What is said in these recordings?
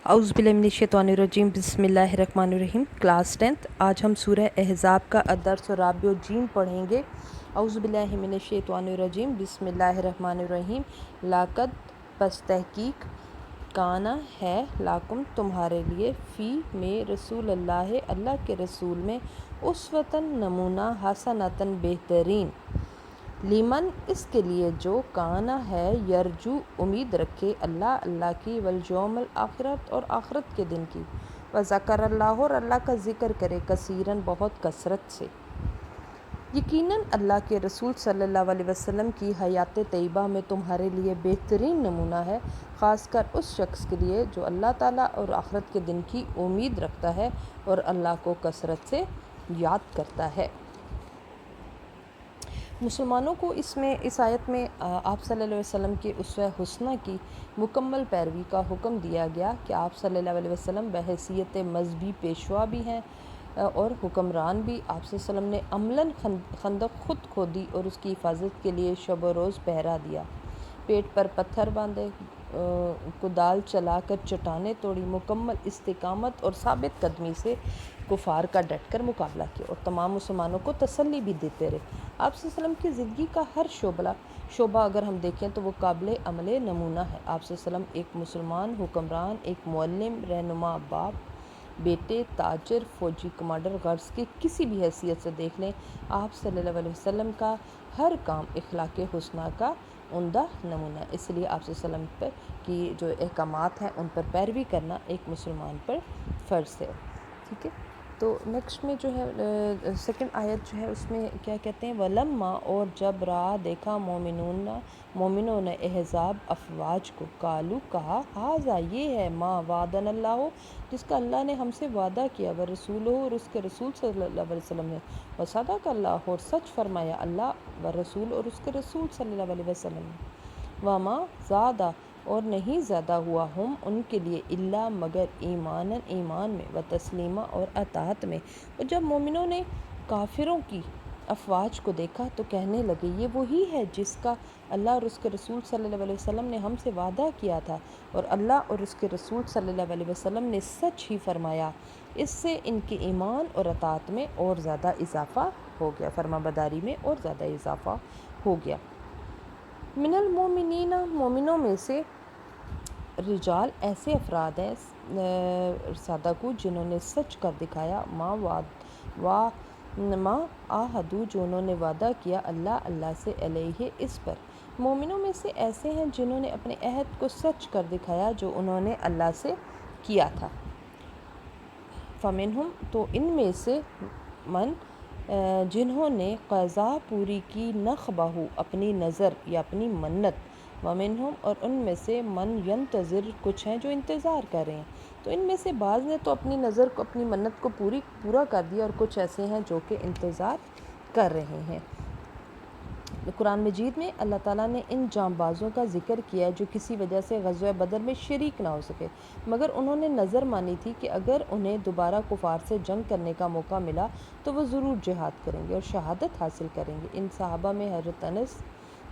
औज़ुबिल्लाहिमिनश्शैतानिर्रजीम बिस्मिल्लाहिर्रहमानिर्रहीम। Class 10th। आज हम सूरह अहज़ाब का अदर्स और राबियो जीम पढ़ेंगे। औज़ुबिल्लाहिमिनश्शैतानिर्रजीम बिस्मिल्लाहिर्रहमानिर्रहीम। लाक़द पस तहकीक काना है लाकुम तुम्हारे लिए फ़ी में रसूलल्लाह अल्लाह के रसूल में उस्वतन नमूना हसनतन बेहतरीन लीमन इसके लिए जो काना है यरजू उम्मीद रखे अल्लाह की वल यौमल आखिरत और आखिरत के दिन की व ज़कर अल्लाह और अल्लाह का ज़िक्र करे कसीरन बहुत कसरत से। यकीनन अल्लाह के रसूल सल्लल्लाहु अलैहि वसल्लम की हयात तैयबा में तुम्हारे लिए बेहतरीन नमूना है, ख़ासकर उस शख्स के लिए जो अल्लाह ताला और आखिरत के दिन की उम्मीद रखता है और अल्लाह को कसरत से याद करता है। मुसलमानों को इस आयत में आप सल्लल्लाहु अलैहि वसल्लम के उसवा हुस्ना की मुकम्मल पैरवी का हुक्म दिया गया कि आप सल्लल्लाहु अलैहि वसल्लम बहैसियत मज़हबी पेशवा भी हैं और हुक्मरान भी। आप सल्लल्लाहु अलैहि वसल्लम ने अमलन खंदक खुद खोदी और उसकी हिफाजत के लिए शब व रोज़ पहरा दिया, पेट पर पत्थर बांधे, कुदाल चलाकर चट्टानें तोड़ी, मुकम्मल इस्तिकामत और साबित कदमी से कुफार का डट कर मुकाबला किया और तमाम मुसलमानों को तसल्ली भी देते रहे। आप सल्लल्लाहु अलैहि वसल्लम की ज़िंदगी का हर शोबा अगर हम देखें तो वो काबिल अमल नमूना है। आप सल्लल्लाहु अलैहि वसल्लम एक मुसलमान हुक्मरान, एक मुअल्लिम, रहनुमा, बाप, बेटे, ताजिर, फ़ौजी कमांडर, गर्ज़ की किसी भी हैसियत से देख लें, आप सल्लल्लाहु अलैहि वसल्लम का हर काम इखलाक़ हुस्ना का उम्दा नमूना। इसलिए आप सल्लल्लाहु अलैहि वसल्लम पर की जो अहकामात हैं उन पर पैरवी करना एक मुसलमान पर फ़र्ज़ है। ठीक है, तो नेक्स्ट में जो है सेकंड आयत जो है उसमें क्या कहते हैं, वलम्मा और जब रहा देखा मोमिनों ने अहज़ाब अफवाज को, कालू कहा, हाज़ा ये है माँ वादन अल्लाह जिसका अल्लाह ने हमसे वादा किया, व रसूल और उसके रसूल सल्लल्लाहु अलैहि वसल्लम ने, व सदक़ अल्लाह और सच फरमाया अल्लाह व रसूल और उसके रसूल सल्लल्लाहु अलैहि वसल्लम ने, वमा ज़्यादा और नहीं ज़्यादा हुआ हम उनके लिए इल्ला मगर ईमान में व तस्लीमा और अतात में। और जब मोमिनों ने काफिरों की अफवाज को देखा तो कहने लगे ये वही है जिसका अल्लाह और उसके रसूल सल्लल्लाहु अलैहि वसल्लम ने हमसे वादा किया था, और अल्लाह और उसके रसूल सल्लल्लाहु अलैहि वसल्लम ने सच ही फरमाया। इससे इनके ईमान और अतात में और ज़्यादा इजाफ़ा हो गया, फरमाबरदारी में और ज़्यादा इजाफ़ा हो गया। मिनल मोमिनीना मोमिनों में से रिजाल ऐसे अफराद हैं सादकू जिन्होंने सच कर दिखाया, माँ आहदू जो उन्होंने वादा किया अल्लाह से अलैहि इस पर। मोमिनों में से ऐसे हैं जिन्होंने अपने अहद को सच कर दिखाया जो उन्होंने अल्लाह से किया था। फ़मिनहुम तो इनमें से मन जिन्होंने क़ज़ा पूरी की नख़बाहू अपनी नज़र या अपनी मन्नत, वमिनहुम और उनमें से मन यंतज़िर कुछ हैं जो इंतज़ार कर रहे हैं। तो इनमें से बाज़ ने तो अपनी नज़र को अपनी मन्नत को पूरा कर दिया और कुछ ऐसे हैं जो कि इंतज़ार कर रहे हैं। कुरान मजीद में अल्लाह ताला ने इन जांबाज़ों का ज़िक्र किया है जो किसी वजह से ग़ज़वा बदर में शरीक ना हो सके, मगर उन्होंने नज़र मानी थी कि अगर उन्हें दोबारा कुफ़ार से जंग करने का मौका मिला तो वो ज़रूर जिहाद करेंगे और शहादत हासिल करेंगे। इन सहाबा में हज़रत अनस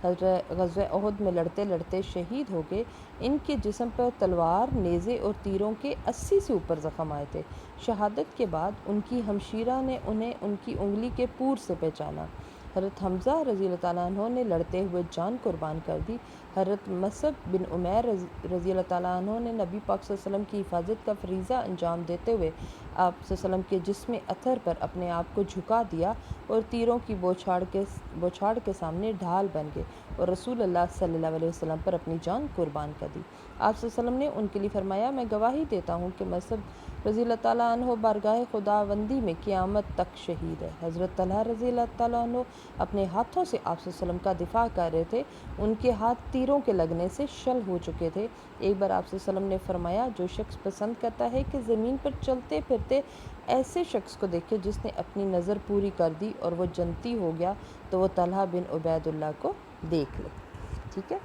ग़ज़वा उहद में लड़ते लड़ते शहीद हो गए। इनके जिस्म पर तलवार, नेज़े और तीरों के 80 से ऊपर ज़ख़म आए थे। शहादत के बाद उनकी हमशीरा ने उन्हें उनकी उंगली के पूर से पहचाना। हज़रत हमज़ा रज़ी ताला अन्हो ने लड़ते हुए जान कुर्बान कर दी। हज़रत मसअब बिन उमैर रज़ी ताला अन्हो ने नबी पाक सल्लल्लाहु अलैहि वसल्लम की हिफाजत का फ़रीज़ा अंजाम देते हुए आप सल्लल्लाहु अलैहि वसल्लम के जिस्म अतहर पर अपने आप को झुका दिया और तीरों की बौछार के सामने ढाल बन गए और रसूलुल्लाह सल्लल्लाहु अलैहि वसल्लम पर अपनी जान कुर्बान कर दी। आप सल्लल्लाहु अलैहि वसल्लम ने उनके लिए फरमाया, मैं गवाही देता हूँ कि मसअब रज़ी ताला अन्हो बारगाह खुदावंदी में क़यामत तक शहीद है। हज़रत तलहा रज़ी ताला अन्हो अपने हाथों से आप सल्लल्लाहु अलैहि वसल्लम का दिफा कर रहे थे, उनके हाथ तीरों के लगने से शल हो चुके थे। एक बार आप सल्लल्लाहु अलैहि वसल्लम ने फरमाया, जो शख्स पसंद करता है कि ज़मीन पर चलते फिरते ऐसे शख्स को देखे जिसने अपनी नज़र पूरी कर दी और वो जन्नती हो गया, तो वो तलहा बिन उबैदुल्लाह को देख ले। ठीक है,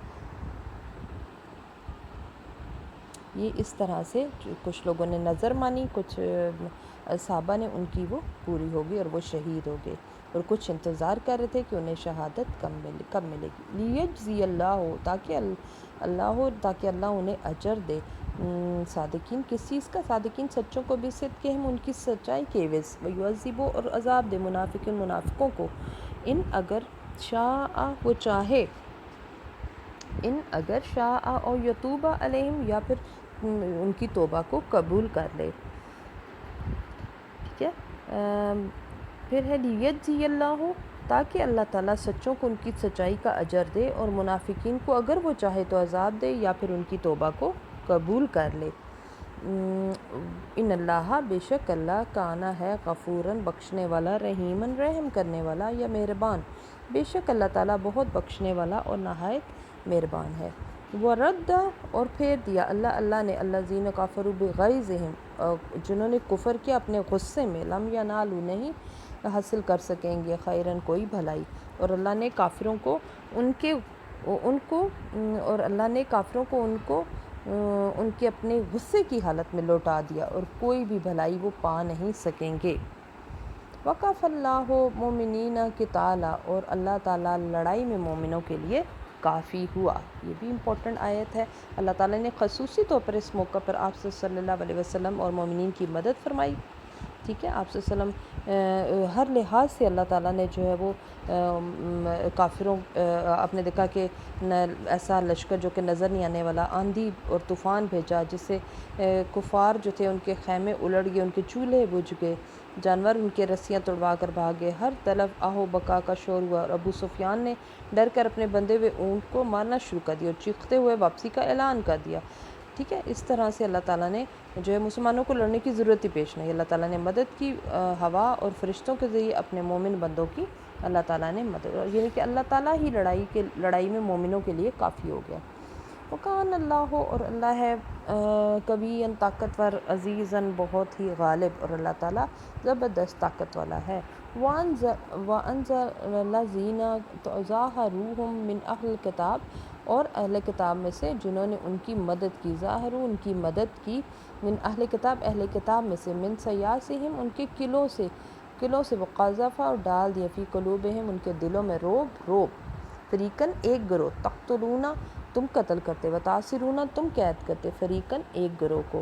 ये इस तरह से कुछ लोगों ने नज़र मानी, कुछ सहाबा ने उनकी वो पूरी होगी और वो शहीद हो गए, और कुछ इंतज़ार कर रहे थे कि उन्हें शहादत कब मिलेगी। लियजज़ी अल्लाह ताकि अल्लाह उन्हें अजर दे, صادقین کس چیز کا؟ صادقین سچوں کو بصدقہم ان کی سچائی کے عوض، ویعذبو اور عذاب دے منافقین منافقوں کو، ان اگر شاء وہ چاہے، ان اگر شاء او یتوب علیہم یا پھر ان کی توبہ کو قبول کر لے، ٹھیک ہے۔ پھر ہے لیجزی اللہ، تاکہ اللہ تعالیٰ سچوں کو ان کی سچائی کا اجر دے، اور منافقین کو اگر وہ چاہے تو عذاب دے یا پھر ان کی توبہ کو قبول کر لے۔ ان اللہ بے شک اللہ کانا ہے غفوراً بخشنے والا، رحیماً رحم کرنے والا، یا مہربان، بے شک اللہ تعالیٰ بہت بخشنے والا اور نہایت مہربان ہے۔ وَرَدَّ اور پھیر دیا اللہ نے الذین کفروا بغیظہم جنہوں نے کفر کیا اپنے غصے میں، لم ینالوا نہیں حاصل کر سکیں گے خیراً کوئی بھلائی، اور اللہ نے کافروں کو ان کے اپنے غصے کی حالت میں لوٹا دیا، اور کوئی بھی بھلائی وہ پا نہیں سکیں گے۔ وَقَفَ اللّٰهُ مُؤْمِنِينَ قِتَالًا اور اللہ تعالیٰ لڑائی میں مومنوں کے لیے کافی ہوا۔ یہ بھی امپورٹنٹ آیت ہے۔ اللہ تعالیٰ نے خصوصی طور پر اس موقع پر آپ صلی اللہ علیہ وسلم اور مومنین کی مدد فرمائی، ٹھیک ہے۔ آپ صلی اللہ علیہ وسلم ہر لحاظ سے اللہ تعالیٰ نے جو ہے وہ کافروں آپ نے دیکھا کہ ایسا لشکر جو کہ نظر نہیں آنے والا آندھی اور طوفان بھیجا، جس سے کفار جو تھے ان کے خیمے الٹ گئے، ان کے چولہے بجھ گئے، جانور ان کے رسیاں توڑوا کر بھاگے، ہر طرف آہ و بکا کا شور ہوا، اور ابو سفیان نے ڈر کر اپنے بندھے ہوئے اونٹ کو مارنا شروع کر دیا اور چیختے ہوئے واپسی کا اعلان کر دیا، ٹھیک ہے۔ اس طرح سے اللہ تعالیٰ نے جو ہے مسلمانوں کو لڑنے کی ضرورت ہی پیش نہیں، اللہ تعالیٰ نے مدد کی، ہوا اور فرشتوں کے ذریعے اپنے مومن بندوں کی اللہ تعالیٰ نے مدد، یعنی کہ اللہ تعالیٰ ہی لڑائی میں مومنوں کے لیے کافی ہو گیا۔ وَكَانَ اللّٰهُ اور اللہ ہے قویًّا طاقتور، عزیزاً بہت ہی غالب، اور اللہ تعالیٰ زبردست طاقت والا ہے۔ وَأَنزَلَ الَّذِينَ ظَاهَرُوهُم مِّنْ أَهْلِ الْكِتَابِ اور اہل کتاب میں سے جنہوں نے ان کی مدد کی، ظاہروا ان کی مدد کی، من اہل کتاب اہل کتاب میں سے، من سیاسہم ان کے قلعوں سے، وقذف اور ڈال دیا، فی قلوبہم ان کے دلوں میں، روب فریقاً ایک گروہ، تقتلون تم قتل کرتے، وتاسرون تم قید کرتے، فریقاً ایک گروہ کو۔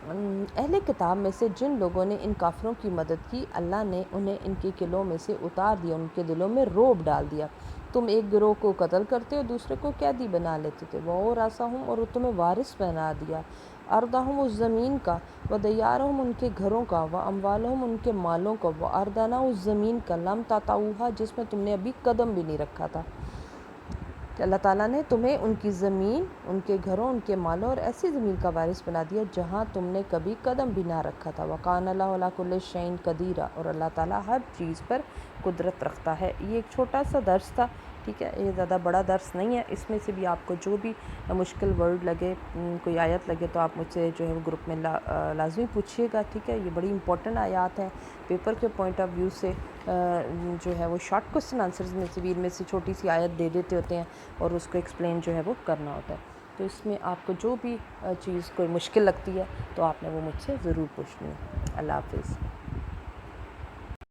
اہل کتاب میں سے جن لوگوں نے ان کافروں کی مدد کی، اللہ نے انہیں ان کے قلعوں میں سے اتار دیا، ان کے دلوں میں روب ڈال دیا، تم ایک گروہ کو قتل کرتے اور دوسرے کو قیدی بنا لیتے تھے، وَأَوْرَثَهُمْ اور تمہیں وارث بنا دیا، أَرْضَهُمْ اس زمین کا، وَدِيَارَهُمْ ان کے گھروں کا، وَأَمْوَالَهُمْ ان کے مالوں کا، وَأَرْضًا اس زمین کا، لَمْ تَطَئُوهَا جس میں تم نے ابھی قدم بھی نہیں رکھا تھا، کہ اللہ تعالیٰ نے تمہیں ان کی زمین، ان کے گھروں، ان کے مالوں اور ایسی زمین کا وارث بنا دیا جہاں تم نے کبھی قدم بھی نہ رکھا تھا، وَكَانَ اللّٰهُ عَلَىٰ كُلِّ شَيْءٍ قَدِيرًا اور اللہ تعالیٰ ہر چیز پر قدرت رکھتا ہے۔ یہ ایک چھوٹا سا درس تھا، ٹھیک ہے، یہ زیادہ بڑا درس نہیں ہے، اس میں سے بھی آپ کو جو بھی مشکل ورڈ لگے، کوئی آیت لگے تو آپ مجھ سے جو ہے وہ گروپ میں لازمی پوچھیے گا، ٹھیک ہے۔ یہ بڑی امپورٹنٹ آیات ہیں، پیپر کے پوائنٹ آف ویو سے جو ہے وہ شارٹ کوسچن آنسرز میں سے بھی ان میں سے چھوٹی سی آیت دے دیتے ہوتے ہیں اور اس کو ایکسپلین جو ہے وہ کرنا ہوتا ہے، تو اس میں آپ کو جو بھی چیز کوئی مشکل لگتی ہے تو آپ نے وہ مجھ سے ضرور پوچھنی ہے۔ اللہ حافظ۔